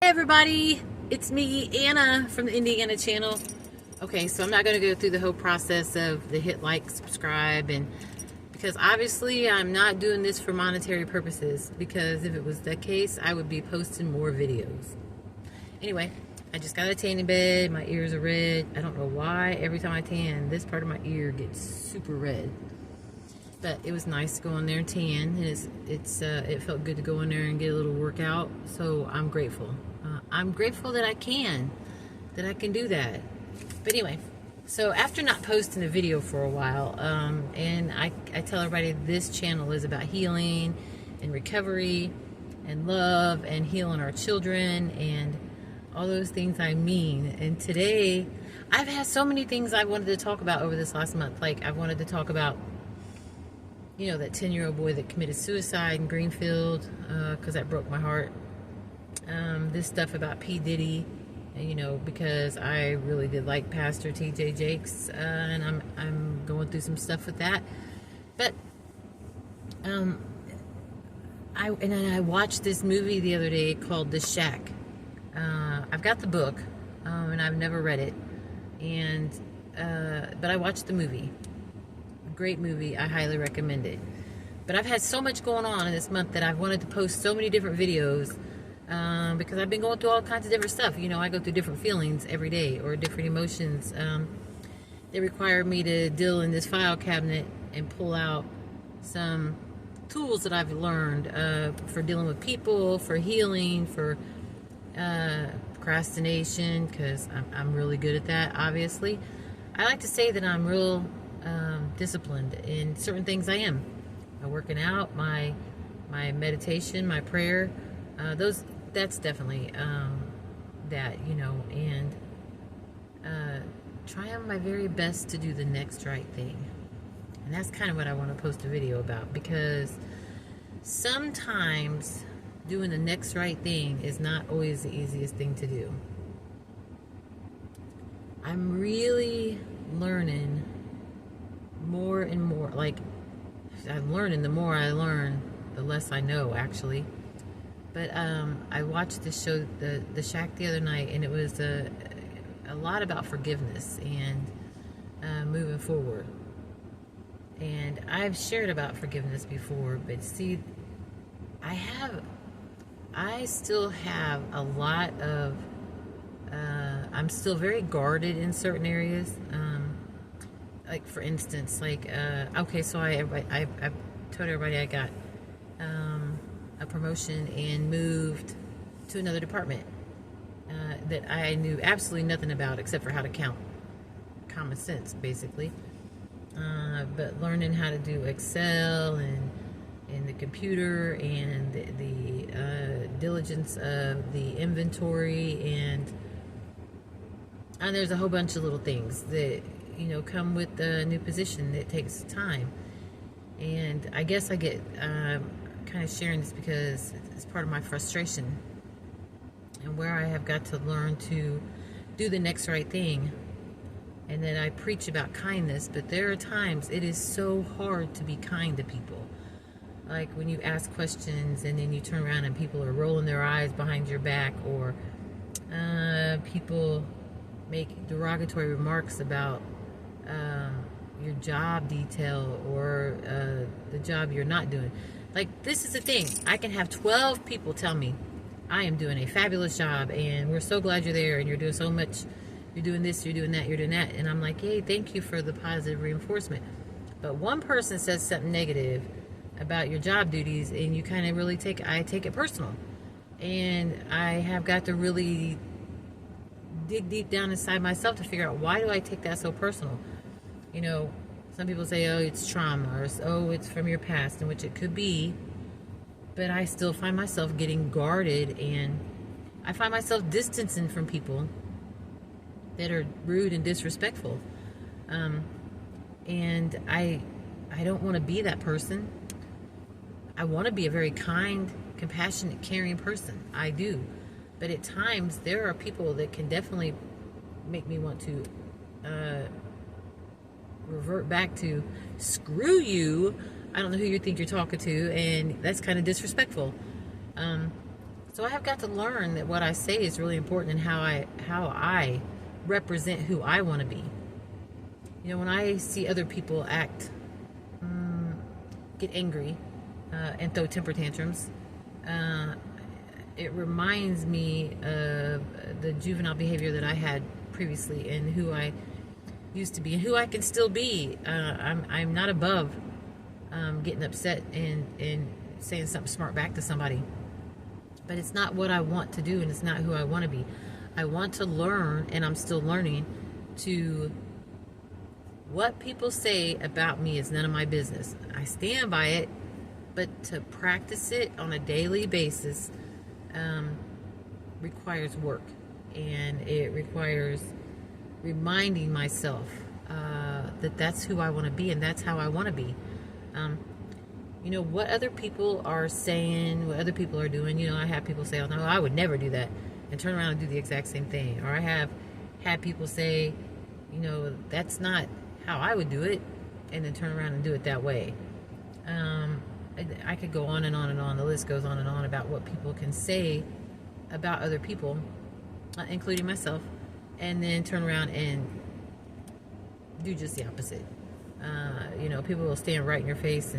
Hey everybody, it's me, Anna from the Indiana channel. Okay, so I'm not going to go through the whole process of the hit like, subscribe, and because obviously I'm not doing this for monetary purposes, because if it was the case, I would be posting more videos. Anyway, I just got a tanning bed, my ears are red. I don't know why every time I tan, this part of my ear gets super red. But it was nice to go in there and tan, and it felt good to go in there and get a little workout. So I'm grateful. I'm grateful that I can do that. But anyway, so after not posting a video for a while, and I tell everybody this channel is about healing and recovery and love and healing our children and all those things I mean. And today, I've had so many things I wanted to talk about over this last month. Like I wanted to talk about, you know, that 10-year-old boy that committed suicide in Greenfield, because that broke my heart. This stuff about P. Diddy, you know, because I really did like Pastor T.J. Jakes, and I'm going through some stuff with that. But I watched this movie the other day called The Shack. I've got the book, and I've never read it, and but I watched the movie. Great movie. I highly recommend it. But I've had so much going on in this month that I've wanted to post so many different videos, because I've been going through all kinds of different stuff. You know, I go through different feelings every day, or different emotions. They require me to deal in this file cabinet and pull out some tools that I've learned for dealing with people, for healing, for procrastination, because I'm really good at that, obviously. I like to say that I'm real disciplined in certain things. I am. My working out, my meditation, my prayer, that's definitely that, you know, and trying my very best to do the next right thing. And that's kind of what I want to post a video about, because sometimes doing the next right thing is not always the easiest thing to do. I'm really learning more and more. Like, I'm learning, the more I learn, the less I know, actually. But I watched this show, the Shack, the other night, and it was a lot about forgiveness and moving forward. And I've shared about forgiveness before, but see, I still have a lot of, I'm still very guarded in certain areas. Like, for instance, like, okay, so I've told everybody I got a promotion and moved to another department that I knew absolutely nothing about except for how to count. Common sense, basically. But learning how to do Excel and the computer and the diligence of the inventory, and there's a whole bunch of little things that, you know, come with the new position that takes time. And I guess I get kind of sharing this because it's part of my frustration, and where I have got to learn to do the next right thing. And then I preach about kindness, but there are times it is so hard to be kind to people. Like when you ask questions and then you turn around and people are rolling their eyes behind your back, or people make derogatory remarks about your job detail, or the job you're not doing. Like, this is the thing. I can have 12 people tell me I am doing a fabulous job and we're so glad you're there and you're doing so much, you're doing this, you're doing that, you're doing that. And I'm like, hey, thank you for the positive reinforcement. But one person says something negative about your job duties and you kind of really I take it personal. And I have got to really dig deep down inside myself to figure out, why do I take that so personal? You know, some people say, oh, it's trauma, or oh, it's from your past, in which it could be, but I still find myself getting guarded, and I find myself distancing from people that are rude and disrespectful. And I don't want to be that person. I want to be a very kind, compassionate, caring person. I do. But at times, there are people that can definitely make me want to revert back to, screw you, I don't know who you think you're talking to, and that's kind of disrespectful. So So I have got to learn that what I say is really important and how I represent who I want to be. You know, when I see other people act, get angry, and throw temper tantrums, it reminds me of the juvenile behavior that I had previously and who I used to be and who I can still be. I'm not above getting upset and saying something smart back to somebody. But it's not what I want to do, and it's not who I want to be. I want to learn, and I'm still learning, to what people say about me is none of my business. I stand by it, but to practice it on a daily basis requires work, and it requires reminding myself that that's who I want to be, and that's how I want to be. You know, what other people are saying, what other people are doing. You know, I have people say, oh, no, I would never do that, and turn around and do the exact same thing. Or I have had people say, you know, that's not how I would do it, and then turn around and do it that way. I could go on and on and on. The list goes on and on about what people can say about other people, including myself, and then turn around and do just the opposite. You know, people will stand right in your face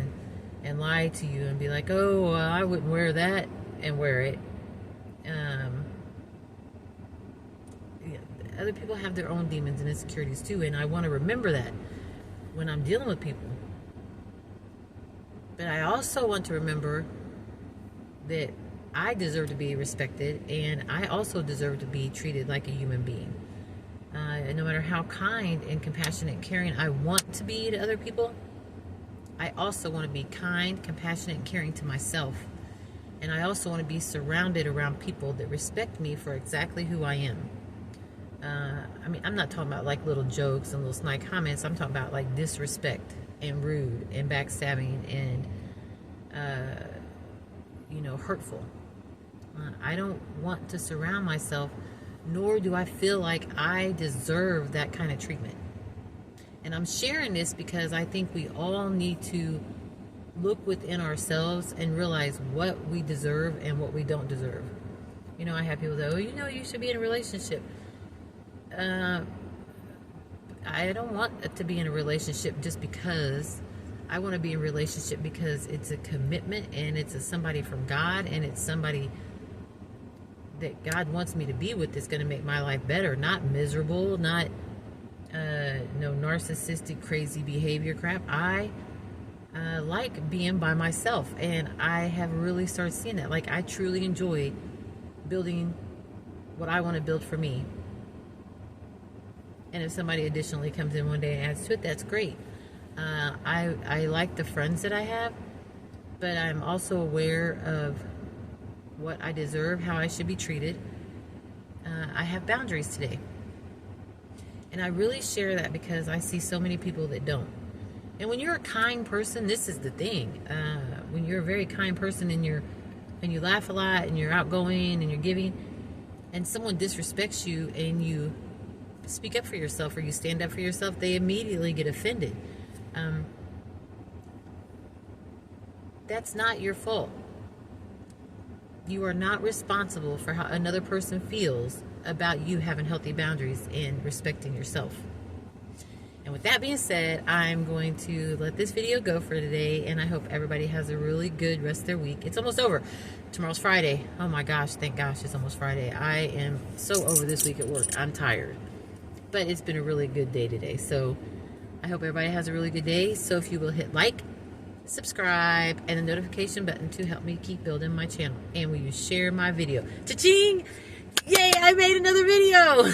and lie to you and be like, oh, I wouldn't wear that, and wear it. Other people have their own demons and insecurities too, and I want to remember that when I'm dealing with people. But I also want to remember that I deserve to be respected, and I also deserve to be treated like a human being. And no matter how kind and compassionate and caring I want to be to other people, I also want to be kind, compassionate, and caring to myself. And I also want to be surrounded around people that respect me for exactly who I am. I mean, I'm not talking about like little jokes and little snide comments. I'm talking about like disrespect and rude and backstabbing and, you know, hurtful. I don't want to surround myself, nor do I feel like I deserve that kind of treatment. And I'm sharing this because I think we all need to look within ourselves and realize what we deserve and what we don't deserve. You know, I have people that, oh, you know, you should be in a relationship. I don't want to be in a relationship just because. I want to be in a relationship because it's a commitment, and it's somebody from God, and it's somebody that God wants me to be with that's going to make my life better, not miserable, not no narcissistic, crazy behavior crap. I like being by myself, and I have really started seeing that. Like, I truly enjoy building what I want to build for me. And if somebody additionally comes in one day and adds to it, that's great. I like the friends that I have, but I'm also aware of what I deserve, how I should be treated. I have boundaries today. And I really share that because I see so many people that don't. And when you're a kind person, this is the thing. When you're a very kind person and you laugh a lot and you're outgoing and you're giving, and someone disrespects you and you speak up for yourself or you stand up for yourself, they immediately get offended. That's not your fault. You are not responsible for how another person feels about you having healthy boundaries and respecting yourself. And with that being said, I'm going to let this video go for today, and I hope everybody has a really good rest of their week. It's almost over. Tomorrow's Friday. Oh my gosh, thank gosh it's almost Friday. I am so over this week at work. I'm tired. But it's been a really good day today. So I hope everybody has a really good day. So if you will hit like, subscribe, and the notification button to help me keep building my channel. And will you share my video? Cha-ching! Yay, I made another video!